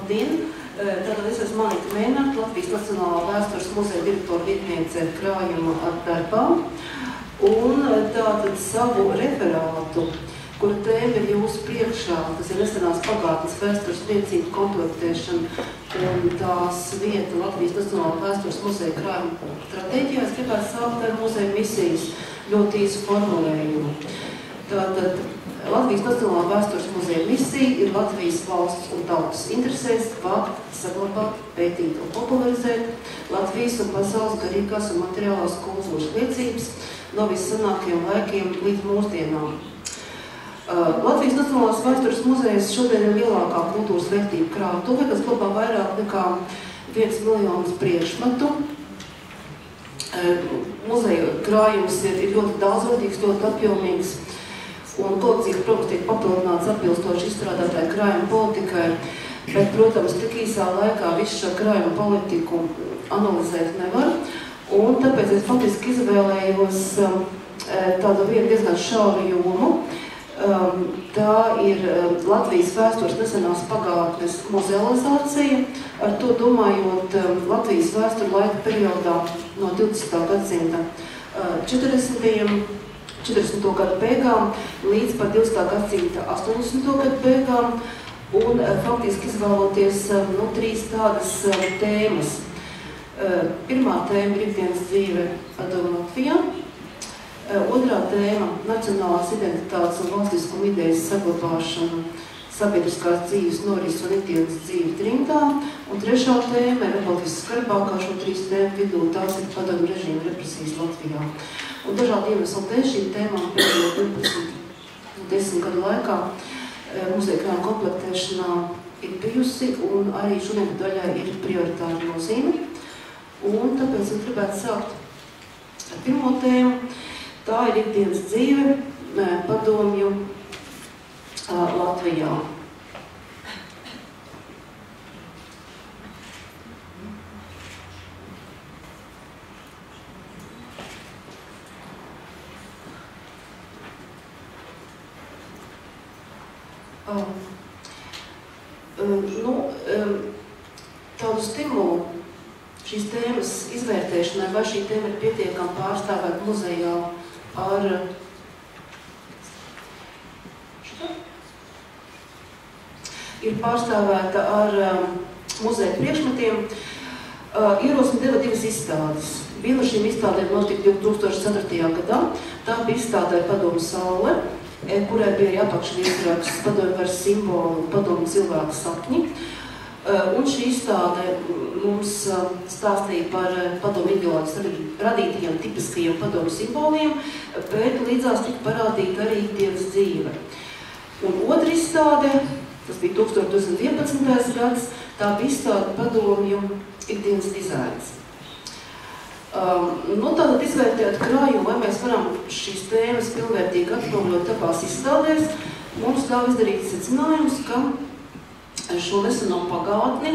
Labdien! Tātad es esmu Manita Mēnāte, Latvijas Nacionālā vēstures muzeja direktora vietniece krājuma darbā. Un tātad savu referātu, kura tēma ir jūsu priekšā, tas ir nesenās pagātnes vēstures liecību komplektēšana un tās vieta Latvijas Nacionālā vēstures muzeja krājuma stratēģijā. Es gribētu sākt ar muzeja misijas ļoti īsu formulējumu. Tātad Latvijas Nacionālā vēstures muzeja misija ir Latvijas valsts un tautas interesēs vākt, saglabāt, pētīt un popularizēt Latvijas un pasaules garīgās un materiālās kultūras liecības no vissenākajiem laikiem līdz mūsdienām. Latvijas Nacionālās vēstures muzejs šodien ir lielākā kultūras vērtība krātuve, kas glabā vairāk nekā 1 miljonus priekšmetu. Muzeja krājums ir ļoti daudzveidīgs, ļoti apjomīgs. Un kolekcija, protams, tiek papildināts atbilstoši izstrādātāju krājuma politikai, bet, protams, tik īsā laikā visu šo krājuma politiku analizēt nevar. Un tāpēc es faktiski izvēlējos tādu vienu diezgan šauru jomu. Tā ir Latvijas vēstures nesenās pagātnes muzealizācija, ar to domājot Latvijas vēsturu laika periodā no 20. gadsimta 40. gadu beigām līdz pat 20. gadsimta 80. gadu beigām, un faktiski izvēloties 3 tādas tēmas. Pirmā tēma ir ikdienas dzīve padomu Latvijā, otrā tēma – nacionālās identitātes un valstiskuma idejas saglabāšana, sabiedriskās dzīves noris un ikdienas dzīve trimdā, un trešā tēma ir republikas skarbākā šo 3 tēmu vidū, tās ir padomu režīma represijas Latvijā. Un dažādi iemesli dēļ šīm tēmām pēdējo 10 gadu laikā muzeja krājuma komplektēšanā ir bijusi, un arī šodien daļai ir prioritāra nozīme. Un tāpēc es gribētu sākt ar pirmo tēmu. Tā ir ikdienas dzīve padomju Latvijā. Tādu stimulu šīs tēmas izvērtēšanai, vai šī tēma ir pietiekami pārstāvēta muzejā ar muzeja priekšmetiem, ierosmi deva 2 izstādes. Viena no šīm izstādēm notika 2004. gadā. Tā bija izstādē Padomu saule, kurai bija arī apakšviesraksts padomju varas simboli un padomju cilvēku sapņi. Un šī izstāde mums stāstīja par padomju ideoloģijas radītajiem tipiskajiem padomju simboliem, bet līdzās tika parādīta arī ikdienas dzīve. Un otra izstāde, tas bija 2011. gads, tā bija izstāde padomju ikdienas dizains. Tātad izvērtējot krājumu, vai mēs varam šīs tēmas pilnvērtīgi atspoguļot abās izstādēs, mums ļauj izdarīt secinājumus, ka šo neseno pagātni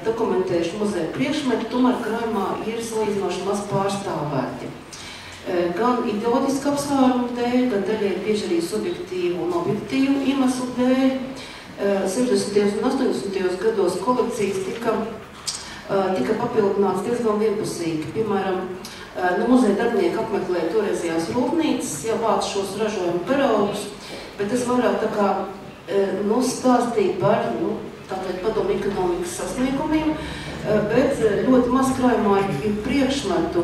dokumentējuši muzeja priekšmeti, tomēr krājumā ir salīdzinoši maz pārstāvēti. Gan ideoloģiski apsvērumu dēļ, gan daļai bieži arī subjektīvu un objektīvu iemeslu dēļ. 60. un 80. gados kolekcijas tika papildināts diezgan vienpusīgi. Piemēram, muzeja darbinieki apmeklēja toreizējās rūpnīcas, jau vāc šos ražojumu paraugus, bet es vairāk tā kā stāstīja par tātad padomu ekonomikas sasniegumiem, bet ļoti maz krājumā ir priekšmetu,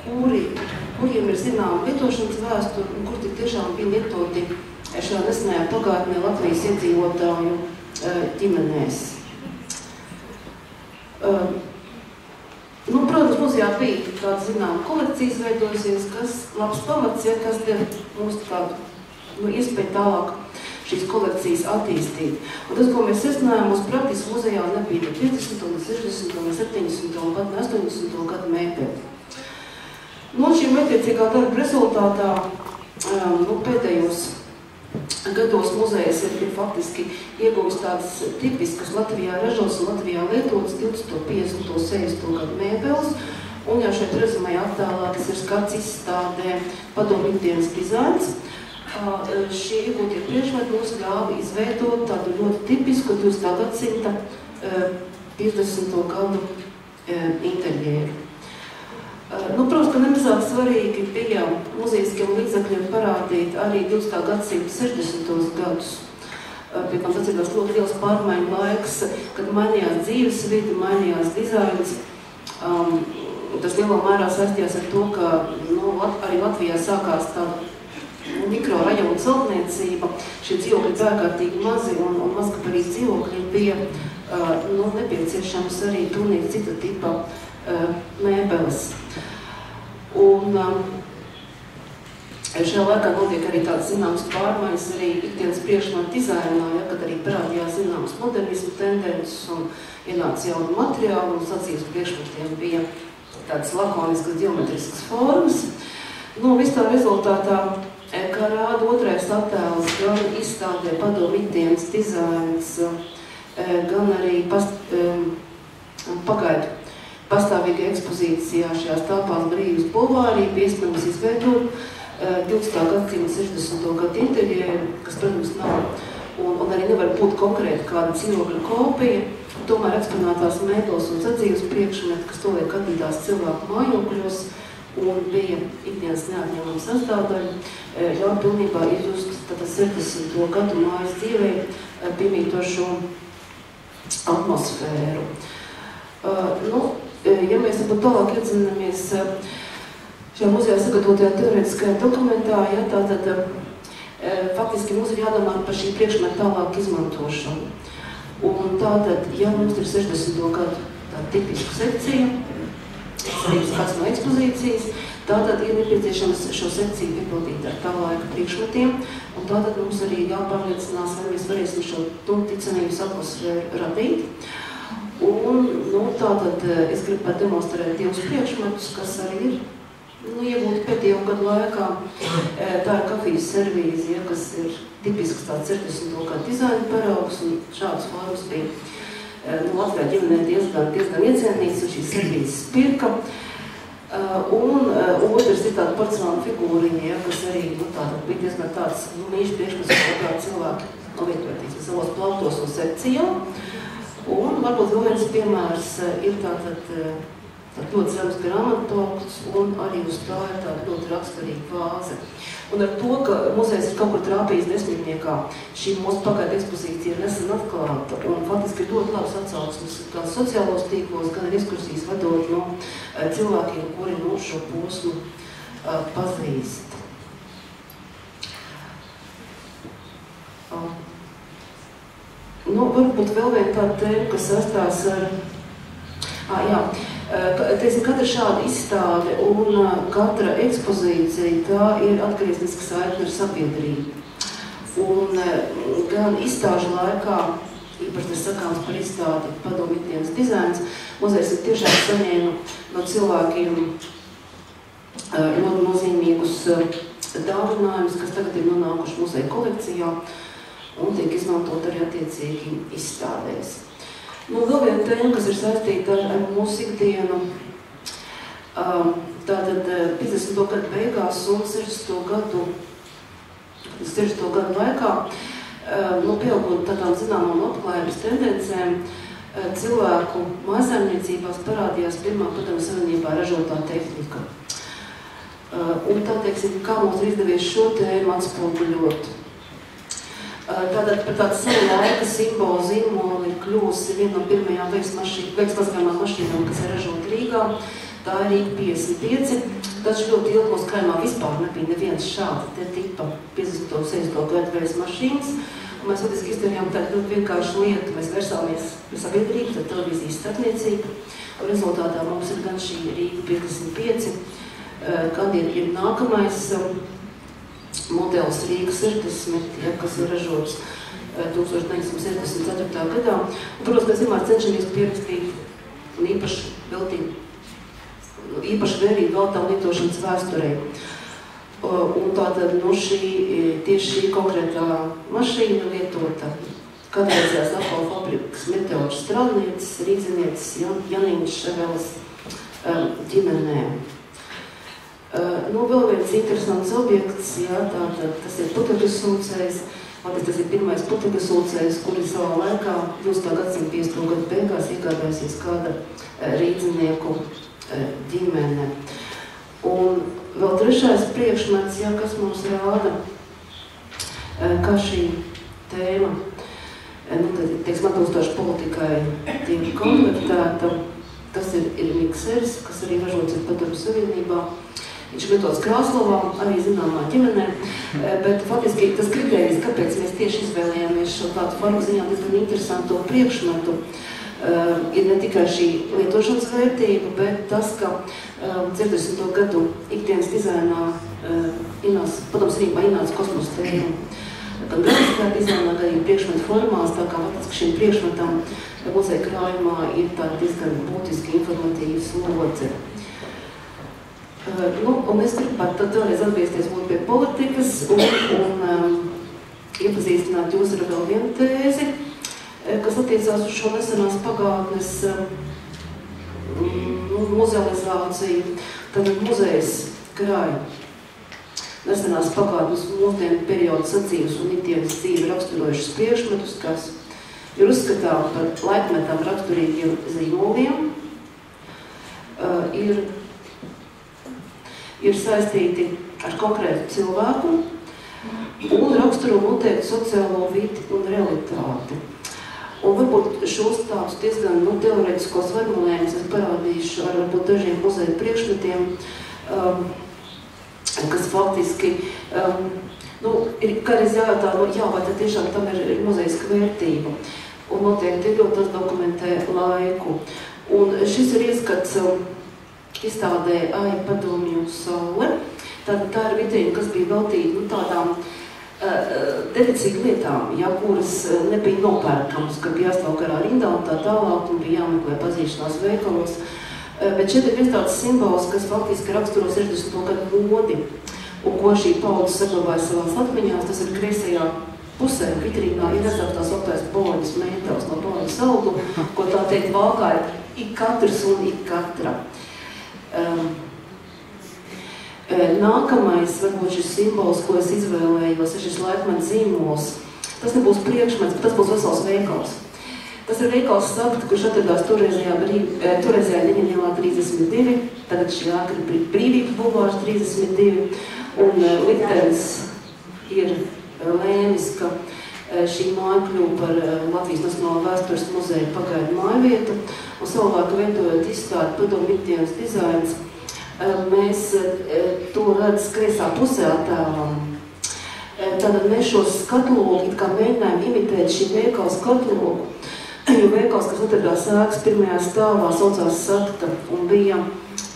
kuriem ir zināma lietošanas vēsture un kur tik tiešām bija lietoti šajā nesenajā pagātnē Latvijas iedzīvotāju ģimenēs. Protams, muzejā bija tāda zināma kolekcija izveidojusies, kas labs pamats, kas deva mums tādu iespēju tālāk šīs kolekcijas attīstīt. Un tas, ko mēs secinājām, mums praktiski muzejā nebija 50, 60, 70 un pat 80 gadu mēpēti. Šī mētiecīgā darba rezultātā pēdējos gados muzejs ir faktiski ieguvis tādas tipiskas Latvijā ražos un Latvijā lietotas 20, 50, 60 gadu mēbeles. Un jau šeit rezumē attēlā tas ir skats izstādē padomu ikdienas dizains. šie iegūtie priekšmeti mums ļāva izveidot tādu ļoti tipisku 20. gadsimta 50. gadu interjeru. Protams, ka nemazāk svarīgi bija muzejiskiem līdzekļiem parādīt arī 20. gadsimta 60. gadus. Pie tam atcīmās ļoti liels pārmaiņu laiks, kad mainījās dzīves vidi, mainījās dizains. Tas lielā mērā saistījās ar to, ka arī Latvijā sākās tāda mikrorajona celtniecība. Šie dzīvokļi bija ārkārtīgi mazi un mazgabarīgi dzīvokļi bija nepieciešams arī pilnīgi cita tipa mēbeles. Un šajā laikā notiek arī tādas zināmas pārmaiņas arī ikdienas priekšmetu dizainā, kad arī parādījās zināmas modernismu tendences un ienāca jauni materiāli un sacības priekšmetiem bija tādas lakoniskas geometriskas formas. Viss tā rezultātā, kā rāda otrais attēls, gan izstādē padomu ikdienas dizains, gan arī pagaidu pastāvīga ekspozīcijā šajās telpās Brīvības bulvārī iespējams izveidot 20. gadsimta 60. gadu interjeru, kas, protams, nav un arī nevar būt konkrēti kāda dzīvokļa kopija, tomēr eksponētās mēbeles un sadzīves priekšmeti, kas tolaik attīstās cilvēku mājokļos un bija ikdienas neatņemama sastāvdaļa, ļauj pilnībā izjust 60. gadu mājas dzīvē piemītošo atmosfēru. Ja mēs tālāk iedzinamies šajā muzejā sagatavotajā teorētiskajā dokumentā, tātad faktiski mums ir jādomā par šī priekšmeta tālāk izmantošanu. Un tātad, ja mums ir 60. gadu tāda tipiska sekcija, svarības kāds no ekspozīcijas, tātad ir nepieciešams šo sekciju piepildīt ar tā laika priekšmetiem, un tātad mums arī jāpārliecinās, vai mēs varēsim šo ticamības atmosfēru radīt. Un, tātad es gribu demonstrēt divus priekšmetus, kas arī ir iegūti pēdējo gadu laikā. Tā ir kafijas servīze, kas ir tipisks tāds 60. gadu dizaina paraugs, un šādas formas bija Latvijā ģimenē diezgan iecienīts, un šīs servīzes pirka. Un otrs ir tāda porcelāna figūriņa, kas arī bija diezgan tāds mīļš priekšmets, kā cilvēki novietoties savos plauktos un sekcijā. Un varbūt vēl viens piemērs ir tātad ļoti zemes grāmatplaukts un arī uz tā ir tāda ļoti raksturīga vāze. Un ar to, ka muzejs ir kaut kur trāpījis desmitniekā, šī mūsu pagaidu ekspozīcija ir nesen atklāta un faktiski ir ļoti labs atsauksmes gan sociālos tīklos, gan arī ekskursijas vadot no cilvēkiem, kuri šo posmu pazīst. Varbūt vēl viena tāda tēma, kas saistās ar... Katra šāda izstāde un katra ekspozīcija, tā ir atgriezniska saikne ar sabiedrību. Un gan izstāžu laikā, īpaši tas sakāms par izstādi padomu ikdienas dizains, muzejs ir tiešām saņēma no cilvēkiem ļoti nozīmīgus dāvinājumus, kas tagad ir nonākuši muzeja kolekcijā un tiek izmantot arī attiecīgi izstādēs. Vēl viena tēma, kas ir saistīta ar mūsu ikdienu, tātad 50. gadu beigās un 60. gadu laikā, pieaugot tādām zināmām labklājības tendencēm, cilvēku mājsaimniecībās parādījās pirmā padomu savienībā ražotā tehnika. Un tā, teiksim, kā mums ir izdevies šo tēmu atspoguļot. Tātad par tādu senu laika simbolu zīmoli kļūsi viena no pirmajām veiksmazgājumām mašīnām, kas ir ražota Rīgā. Tā ir Rīga 55. Taču ļoti ilgi mūsu kaimā vispār nebija neviens šāda te tipa 50. un 60. gadu veids mašīnas. Un mēs faktiski izdarījām tādu ļoti vienkāršu lietu. Mēs vērsāmies pie sabiedrības, tad televīzijas starpniecība. Un rezultātā mums ir gan šī Rīga 55, kad ir nākamais modelis Rīga 60, kas ir ražots 1964. gadā. Un, protams, mēs vienmēr cenšamies pierakstīt un īpaši vērību veltām lietošanas vēsturei. Un tātad tieši šī konkrētā mašīna lietota kādreizējās Apple fabrikas meteoru strādnieces, rīdzinieces Janīnas Ševeles ģimenē. Nu, vēl viens interesants objekts, jā, tātad tas ir putekļu sūcējs. Tas ir pirmais putekļu sūcējs, kuri savā laikā 20. gadsimta 50. gadu beigās iegādājusies kāda rīdzinieku ģimene. Un vēl trešais priekšmets, jā, kas mums rāda, kā šī tēma, teiksim, atbilstoši politikai tiek konvertēta. Tas ir mikseris, kas arī ražots ir Padomju Savienībā. Viņš ir metods Krāslavā, arī zināmā ģimenē, bet faktiski tas kriterijs, kāpēc mēs tieši izvēlējāmies šo tādu formu ziņā diezgan interesantu priekšmetu, ir ne tikai šī lietošanas vērtība, bet tas, ka 40. gadu ikdienas dizainā Padomju Savienībā ienāca kosmosa tēma. Gan grafiskā dizainā, gan arī priekšmetu formās, tā kā faktiski šim priekšmetam muzeja krājumā ir tā diezgan būtiski informatīvs lodze. Un es gribētu tad vēlreiz atgriezties pie politikas un iepazīstināt jūs ar vēl vienu tēzi, kas attiecās uz šo nesenās pagātnes muzealizāciju. Tad muzejs krāja nesenās pagātnes mūsdienu periodu sadzīves un ikdienas dzīvi raksturojušas priekšmetus, kas ir uzskatām par laikmetam raksturīgiem zīmoliem, ir saistīti ar konkrētu cilvēku un raksturo noteikti sociālo vidi un realitāti. Un varbūt šos tādus diezgan teorētiskos formulējumus es parādīšu ar varbūt dažiem muzeja priekšmetiem, kas faktiski ir kādreiz jājautā, vai tad tiešām tam ir muzejiska vērtība. Un noteikti ļoti tas dokumentē laiku. Un šis ir ieskats izstādē Aija Padomju saule. Tā ir vitrīna, kas bija veltīta tādām deficīgu lietām, kuras nebija nopērkamas, kad bija jāstāv garā rindā un tā tālāk, un bija jāmeklē pazīšanās veikalos. Bet šeit ir viens tāds simbols, kas faktiski raksturo 60. gadu modi, un ko šī paudze saglabāja savās atmiņās. Tas ir kreisajā pusē vitrīnā ir redzams tās augtais Boļas mētels no Boļas augu, ko tā teikt valkāja ik katrs un ik katra. Nākamais, varbūt šis simbols, ko es izvēlējos, ir šis laikmeta zīmols. Tas nebūs priekšmets, bet tas būs vesels veikals. Tas ir veikals Sakta, kurš atradās toreizējā Ļeņina ielā 32, tagad šī ēka ir Brīvības bulvārs 32, un liktenis ir lēmis, ka šī māja kļuva par Latvijas Nacionālā vēstures muzeja pagaidu mājvietu, un savulaik veidojot izstādi Padomju ikdienas dizains, mēs to redz kreisā pusē attēlām. Tātad mēs šos skatlogu kā mēģinājām imitēt šī veikala skatlogu, jo veikals, kas atradās ēkas pirmajā stāvā, saucās Sakta un bija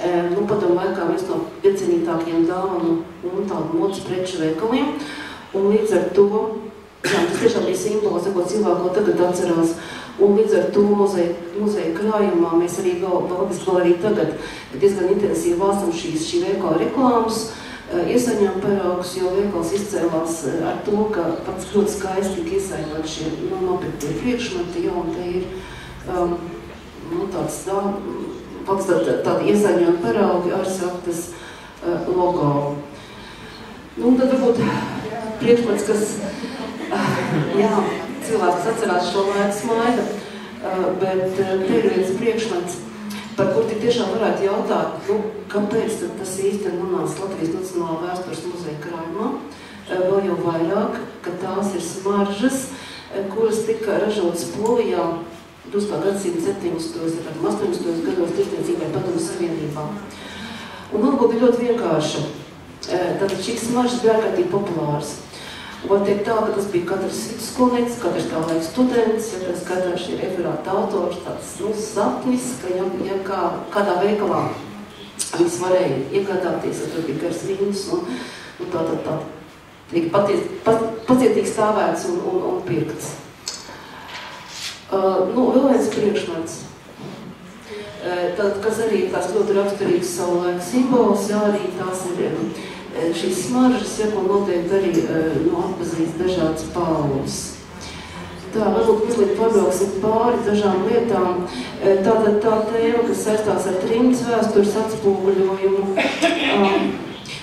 padomu laikā viens no iecienītākajiem dāvanu un tādu modes preču veikaliem. Un līdz ar to, tas tiešām bija simbols, ko cilvēku tagad atcerās, un līdz ar to muzeja krājumā mēs arī vēl arī tagad diezgan intensīvi vāsam šī veikala reklāmas, iesaņām paraugus, jo veikals izcēlās ar to, ka pats ļoti skaisti tika iesaņot šie nopirktie priekšmeti, un te ir tādi iesaņot paraugi ar Saktas logo. Tad varbūt priekšmets, kas cilvēks atcerās šo laiku smaida, bet te ir viens priekšmets, par kur tiešām varētu jautāt, kāpēc tas īsti nonāca Latvijas Nacionālā vēstures muzeja krājumā, vēl jau vairāk, ka tās ir smaržas, kuras tika ražotas Polijā 20. gadsimta 70. un 80. gados tirdzniecībai Padomju Savienībā. Un atbilde ir ļoti vienkārša. Tātad šīs smaržas bija ārkārtīgi populāras. Var teikt tā, ka tas bija katrs vidusskolnieks, katrs tā laika students, katrs šī referāta autors, tāds sapnis, ka kādā veikalā viņas varēja iegādāties, ja tur bija gars vīns un tā pacietīgi stāvēts un pirkts. Vēl viens priekšmets, kas arī tās ļoti raksturīgs savu laiku simbols, arī tās ir šīs smaržas, ko noteikti arī atpazīst dažādas paudzes. Tā, varbūt mazliet pabrauksim pāri dažām lietām. Tātad tā tēma, kas saistās ar trimdas vēstures atspoguļojumu.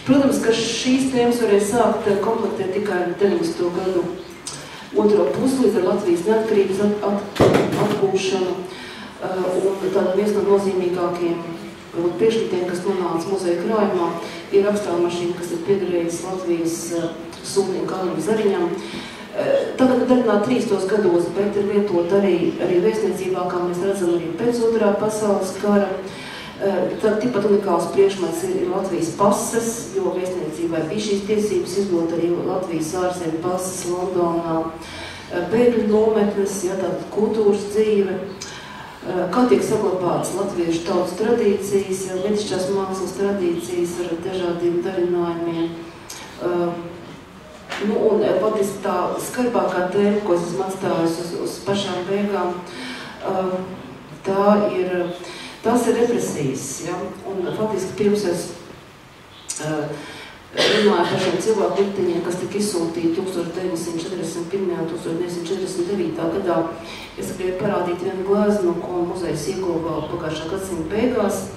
Protams, ka šīs tēmas varēja sākt komplektēt tikai 90. gadu otro pusi līdz ar Latvijas neatkarības atgūšanu. Un tāda viens no nozīmīgākajiem priekšmetiem, kas nonāca muzeja krājumā, ir rakstāmašīna, kas ir piederējis Latvijas sūtnim Kalnim Zariņam. Tagad darbināt 30. gados, bet ir lietot arī vēstniecībā, kā mēs redzam, arī pēc otrā pasaules kara. Tad tikpat unikāls priekšmets ir Latvijas pases, jo vēstniecībai bija šīs tiesības izdot arī Latvijas ārzemju pases Londonā. Bēgļu nometnes, tātad kultūras dzīve, kā tiek saglabātas latviešu tautas tradīcijas, mitišķās mākslas tradīcijas ar dažādiem darinājumiem. Un patiesi tā skarbākā tēma, ko es esmu atstājusi uz pašām beigām, tās ir represijas. Ja? Un faktiski pirms es runāju par šiem cilvēku likteņiem, kas tika izsūtīti 1941. un 1949. gadā, es gribēju parādīt vienu gleznu, ko muzejs ieguva pagājušā gadsimta beigās.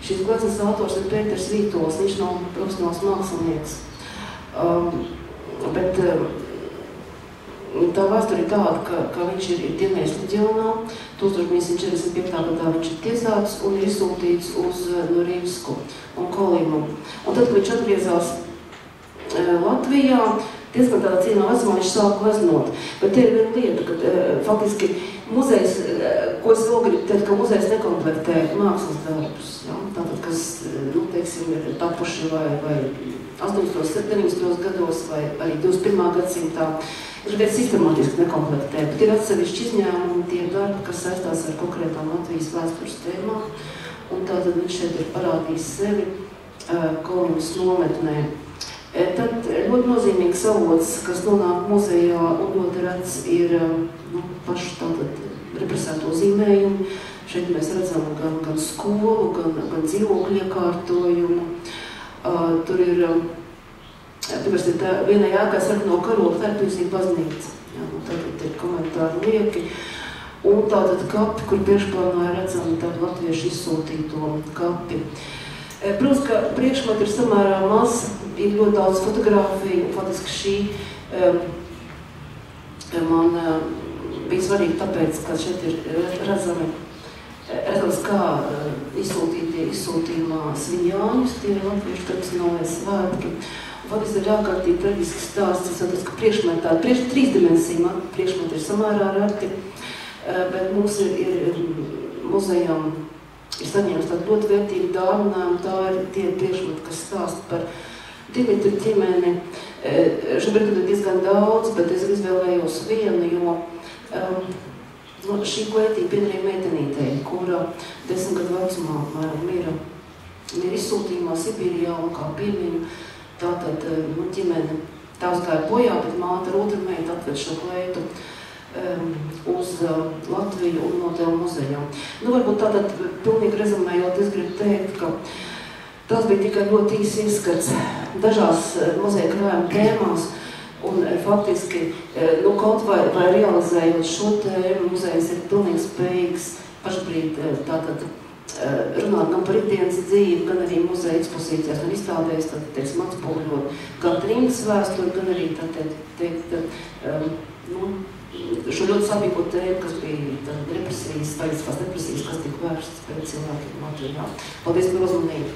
Šīs gleznas autors ir Pēters Vītols, viņš nav profesionāls mākslinieks. Bet tā vēsture ir tāda, ka viņš ir dienējis Leģionā, 1945. gadā viņš ir tiesāts un ir izsūtīts uz Norilsku un Kolimu. Un tad, kad viņš atgriezās Latvijā, diezgan tādā cienā vecumā viņš sāk gleznot. Bet te ir viena lieta, ka faktiski muzejs, ko es vēl gribu teikt, ka muzejs nekomplektē mākslas darbus, ja? Tātad, kas, teiksim, ir tapuši vai 80. 90. gados vai arī 21. gadsimtā, ir veids sistemātiski nekomplektē, bet ir atsevišķi izņēmumi, tie darbi, kas saistās ar konkrētām Latvijas vēstures tēmām, un tātad viņš šeit ir parādījis sevi Kolinas nometnē. Tad ļoti nozīmīgs avots, kas nonāk muzejā un ļoti redz, ir pašu tātad represēto zīmējumu. Šeit mēs redzam gan skolu, gan dzīvokļu iekārtojumu. Tur ir, vienai ēkai sarkano karogu, tā ir pilsīga baznīca. Ja, tātad ir komentāri lieki. Un tātad kapi, kur priekšplānā ir redzami tādu latviešu izsūtīto kapi. Protams, ka priekšmeti ir samērā maz, ir ļoti daudz fotogrāfiju. Faktiski šī man bija svarīgi tāpēc, ka šeit ir redzams, kā izsūtījumā sviņāņus, tie ir latviešu tradicionālajie svētki. Faktiski ir ārkārtīgi traģisks stāsts, es atceros, ka priekšmeti, trīsdimensiju priekšmeti ir samērā reti, bet mums ir muzejām ir saņēmis tādu ļoti vērtīgu dāvinājumu, tā ir tie priekšmeti, kas stāsta par Dimitru ģimeni. Šobrīd ir diezgan daudz, bet es izvēlējos vienu, jo šī klētība piederēja meitenītei, kura 10 gadu vecumā mira izsūtījumā Sibīrijā un kā piemiņu. Tātad ģimene tās gāja bojā, bet māte ar otru meitu atved šo klētu uz Latviju un nodeva muzejā. Varbūt tātad pilnīgi rezumējot, es gribu teikt, ka tas bija tikai ļoti īsts ieskats dažās muzeja krājuma tēmās. Un faktiski, kaut vai realizējot šo tēmu, muzejs ir pilnīgi spējīgs pašbrīd tātad runāt gan par ikdienas dzīvi, gan arī muzeja ekspozīcijās un izstādēs, tad, teiksim, atspoguļot gan trimdas vēsturi, gan arī, teikt, šo ļoti sabīgo tēmu, kas bija represijas, taisiskās represijas, kas tika vērstas pret cilvēkiem Latvijā. Paldies par uzmanību!